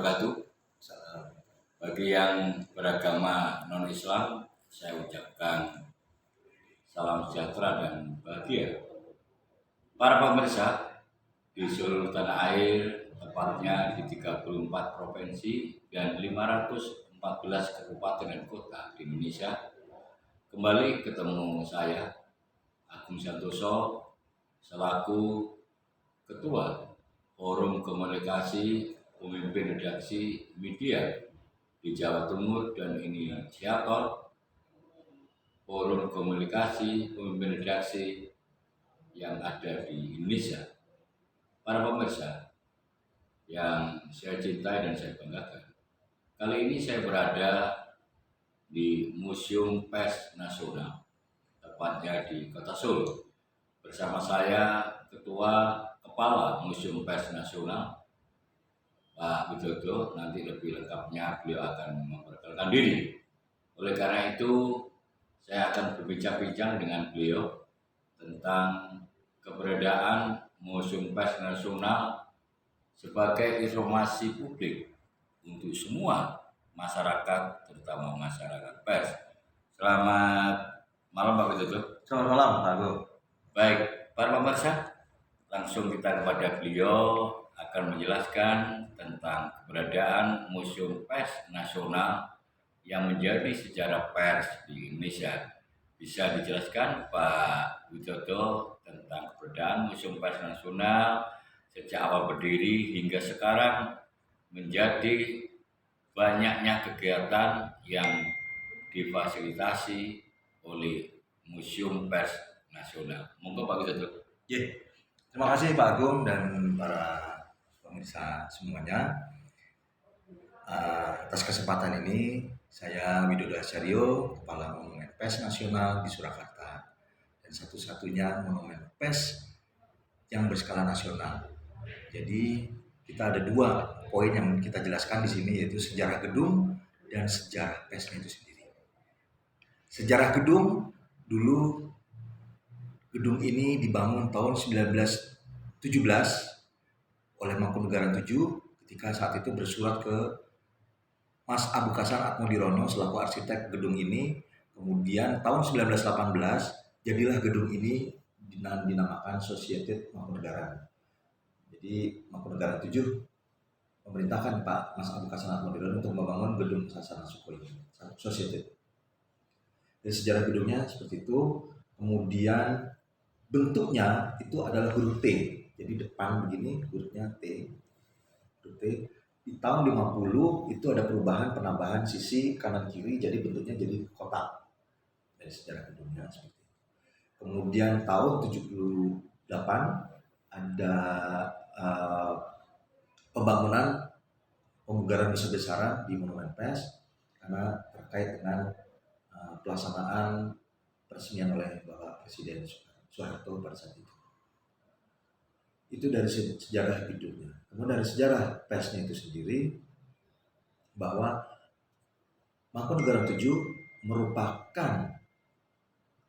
wabarakatuh. Bagi yang beragama non-Islam, saya ucapkan salam sejahtera dan bahagia. Para pemirsa di seluruh tanah air, tepatnya di 34 provinsi dan 514 kabupaten dan kota di Indonesia, kembali ketemu saya, Agung Santoso, selaku Ketua Forum Komunikasi Pemimpin Redaksi Media di Jawa Timur dan inisiator Forum Komunikasi Pemimpin Redaksi yang ada di Indonesia. Para pemirsa yang saya cintai dan saya banggakan, kali ini saya berada di Museum Pers Nasional, tepatnya di Kota Solo. Bersama saya Ketua Kepala Museum Pers Nasional, Pak Widodo. Nanti lebih lengkapnya beliau akan memperkenalkan diri. Oleh karena itu, saya akan berbincang-bincang dengan beliau tentang keberadaan Museum Pers Nasional sebagai informasi publik untuk semua masyarakat, terutama masyarakat pers. Selamat malam Pak Widodo. Selamat malam Pak Agung. Baik, para pemirsa, langsung kita kepada beliau akan menjelaskan tentang keberadaan Museum Pers Nasional yang menjadi sejarah pers di Indonesia. Bisa dijelaskan Pak Widodo tentang keberadaan Museum Pers Nasional sejak awal berdiri hingga sekarang menjadi banyaknya kegiatan yang difasilitasi oleh Museum Pers Nasional. Monggo Pak Widodo. Terima kasih Pak Agung dan para pemirsa semuanya. Atas kesempatan ini, saya Widodo Acaryo, Kepala Monumen Pers Nasional di Surakarta, dan satu-satunya monumen pers yang berskala nasional. Jadi kita ada dua poin yang kita jelaskan di sini, yaitu sejarah gedung dan sejarah persnya itu sendiri. Sejarah gedung, dulu gedung ini dibangun tahun 1917 oleh Mangkunegaran VII ketika saat itu bersurat ke Mas Abu Kasar Atmodirono selaku arsitek gedung ini. Kemudian tahun 1918 jadilah gedung ini dinamakan Society Mangkunegaran. Jadi Mangkunegaran VII memerintahkan Pak Mas Abu Kasar Atmodirono untuk membangun gedung Sasana Suko ini, Society. Dari sejarah gedungnya seperti itu. Kemudian bentuknya itu adalah huruf T. Jadi depan begini hurufnya T. Huruf T. Di tahun 50 itu ada perubahan penambahan sisi kanan kiri, jadi bentuknya jadi kotak. Dari sejarah gedungnya seperti itu. Kemudian tahun 78 ada pembangunan pemugaran besar-besaran di Monumen Pers karena terkait dengan pelaksanaan peresmian oleh Bapak Presiden Soeharto pada saat itu. Itu dari sejarah hidupnya. Kemudian dari sejarah persnya itu sendiri, bahwa Mangkunegaran VII merupakan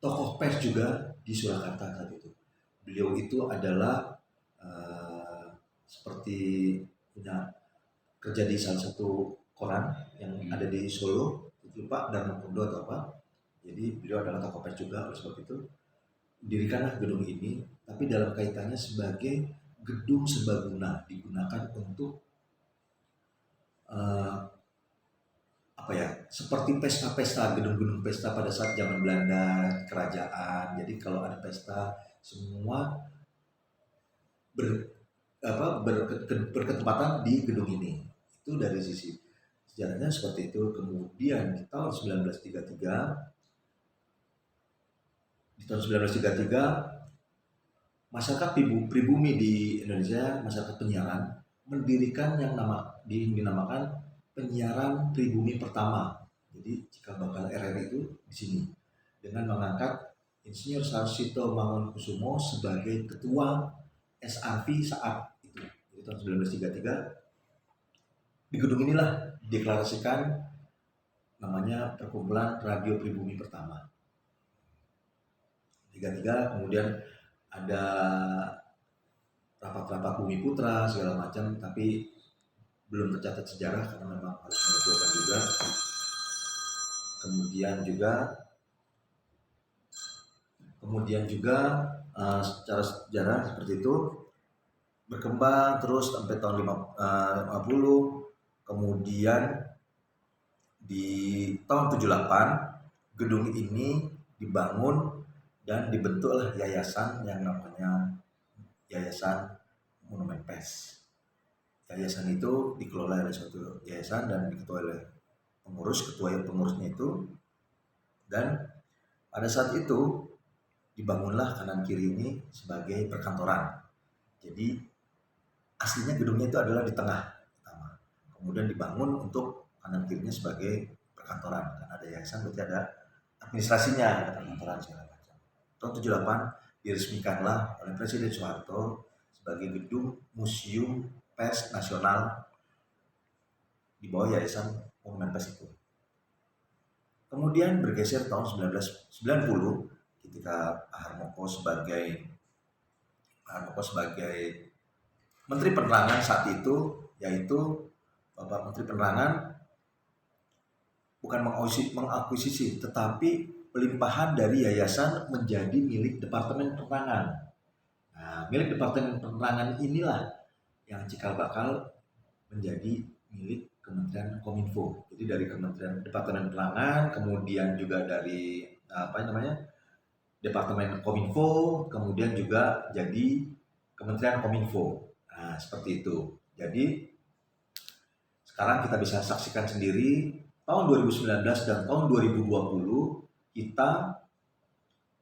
tokoh pers juga di Surakarta saat itu. Beliau itu adalah seperti punya kerja di salah satu koran yang ada di Solo, lupa Dharmakundo atau apa. Jadi beliau adalah tokoh pers juga. Oleh sebab itu didirikanlah gedung ini, tapi dalam kaitannya sebagai gedung serbaguna, digunakan untuk seperti pesta-pesta, gedung-gedung pesta pada saat zaman Belanda, kerajaan. Jadi kalau ada pesta, semua berketempatan di gedung ini. Itu dari sisi sejarahnya seperti itu. Kemudian di tahun 1933 masyarakat pribumi di Indonesia, masyarakat penyiaran, mendirikan yang dinamakan penyiaran pribumi pertama. Jadi jika bakal RRI itu di sini dengan mengangkat Insinyur Sarsito Mangunkusumo sebagai ketua SRV saat itu. Jadi tahun 1933 di gedung inilah dideklarasikan namanya Perkumpulan Radio Pribumi Pertama. 33 kemudian ada rapat-rapat Bumi Putra segala macam, tapi belum tercatat sejarah karena memang harus mengumpulkan juga. Kemudian juga secara sejarah seperti itu berkembang terus sampai tahun 50. Kemudian di tahun 78 gedung ini dibangun dan dibentuklah yayasan yang namanya Yayasan Monumen PES. Yayasan itu dikelola oleh suatu yayasan dan diketuai oleh pengurusnya itu, dan pada saat itu dibangunlah kanan kiri ini sebagai perkantoran. Jadi aslinya gedungnya itu adalah di tengah pertama, kemudian dibangun untuk kanan kirinya sebagai perkantoran. Karena ada yayasan berarti ada administrasinya, ada perkantoran segala macam. Tahun 78 diresmikanlah oleh Presiden Soeharto sebagai gedung Museum PES Nasional di bawah Yayasan Monumen PES itu. Kemudian bergeser tahun 1990 ketika Pak Harmoko sebagai Menteri Penerangan saat itu, yaitu Bapak Menteri Penerangan bukan mengakuisisi tetapi pelimpahan dari yayasan menjadi milik Departemen Penerangan. Nah, milik Departemen Penerangan inilah yang cikal bakal menjadi milik Kementerian Kominfo. Jadi dari Departemen Penerangan, kemudian juga dari Departemen Kominfo, kemudian juga jadi Kementerian Kominfo. Nah, seperti itu. Jadi sekarang kita bisa saksikan sendiri tahun 2019 dan tahun 2020 kita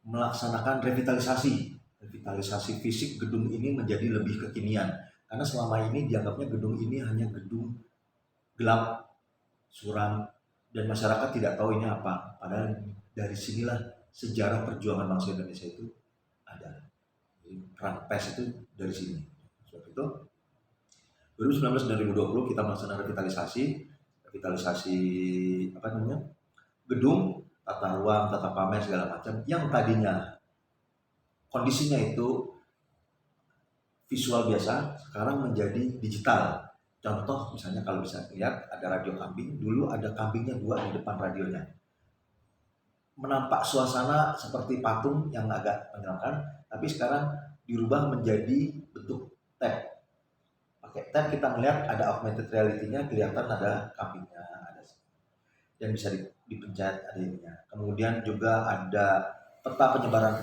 melaksanakan revitalisasi fisik gedung ini menjadi lebih kekinian. Karena selama ini dianggapnya gedung ini hanya gedung gelap, suram, dan masyarakat tidak tahu ini apa. Padahal dari sinilah sejarah perjuangan bangsa Indonesia itu ada. Peran PES itu dari sini. Sebab itu 2019 dan 2020 kita melaksanakan revitalisasi gedung, tata ruang, tata pamer segala macam yang tadinya kondisinya itu visual biasa sekarang menjadi digital. Contoh misalnya kalau bisa lihat ada radio kambing, dulu ada kambingnya 2 di depan radionya. Menampak suasana seperti patung yang agak menyenangkan, tapi sekarang dirubah menjadi bentuk tab. Pakai tab kita melihat ada augmented reality-nya, kelihatan ada kambingnya, ada yang bisa dipencet ada ininya. Kemudian juga ada peta penyebaran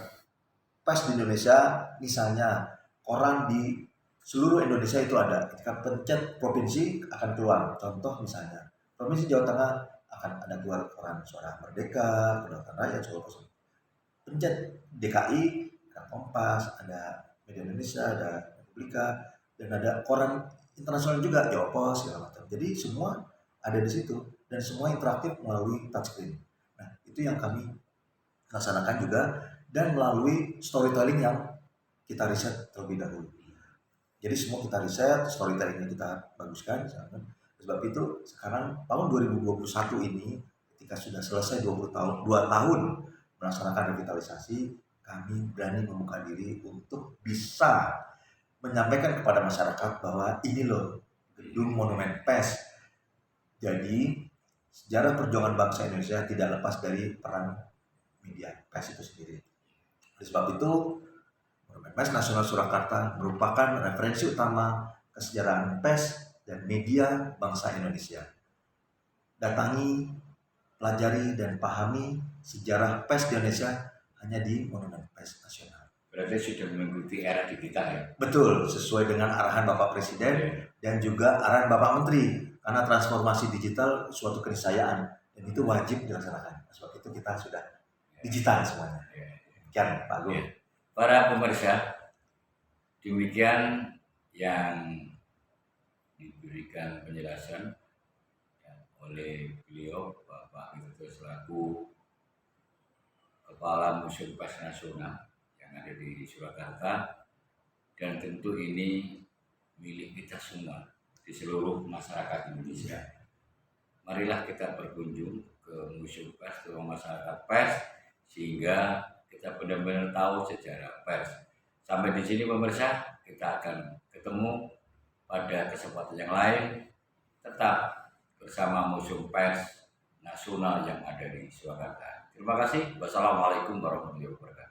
PES di Indonesia, misalnya koran di seluruh Indonesia itu ada. Ketika pencet provinsi akan keluar. Contoh misalnya Provinsi Jawa Tengah akan ada keluar koran Suara Merdeka, Kedaulatan Rakyat, Solo. Pencet DKI, ada Kompas, ada Media Indonesia, ada Republika, dan ada koran internasional juga, Jawa segala macam. Jadi semua ada di situ dan semua interaktif melalui touchscreen. Nah, itu yang kami laksanakan juga dan melalui storytelling yang kita riset terlebih dahulu. Jadi semua kita riset, storytellingnya kita baguskan. Sebab itu sekarang tahun 2021 ini ketika sudah selesai 2 tahun melaksanakan revitalisasi, kami berani membuka diri untuk bisa menyampaikan kepada masyarakat bahwa ini loh gedung Monumen PES. Jadi sejarah perjuangan bangsa Indonesia tidak lepas dari peran media PES itu sendiri. Oleh sebab itu Monumen PES Nasional Surakarta merupakan referensi utama kesejarahan PES dan media bangsa Indonesia. Datangi, pelajari, dan pahami sejarah PES di Indonesia hanya di Monumen PES Nasional. Berarti sudah mengikuti era digital ya? Betul, sesuai dengan arahan Bapak Presiden dan juga arahan Bapak Menteri. Karena transformasi digital suatu keniscayaan dan itu wajib dilaksanakan. Sebab itu kita sudah digital semuanya. Demikian Pak Agung. Ya. Para pemirsa, demikian yang diberikan penjelasan oleh beliau Bapak Widodo selaku Kepala Museum PES Nasional yang ada di Surakarta, dan tentu ini milik kita semua di seluruh masyarakat Indonesia. Marilah kita berkunjung ke Museum PES, ke masyarakat PES, sehingga kita benar-benar tahu sejarah PES. Sampai di sini pemirsa, kita akan ketemu pada kesempatan yang lain. tetap bersama Museum Pers Nasional yang ada di Surakarta. Terima kasih. Wassalamualaikum warahmatullahi wabarakatuh.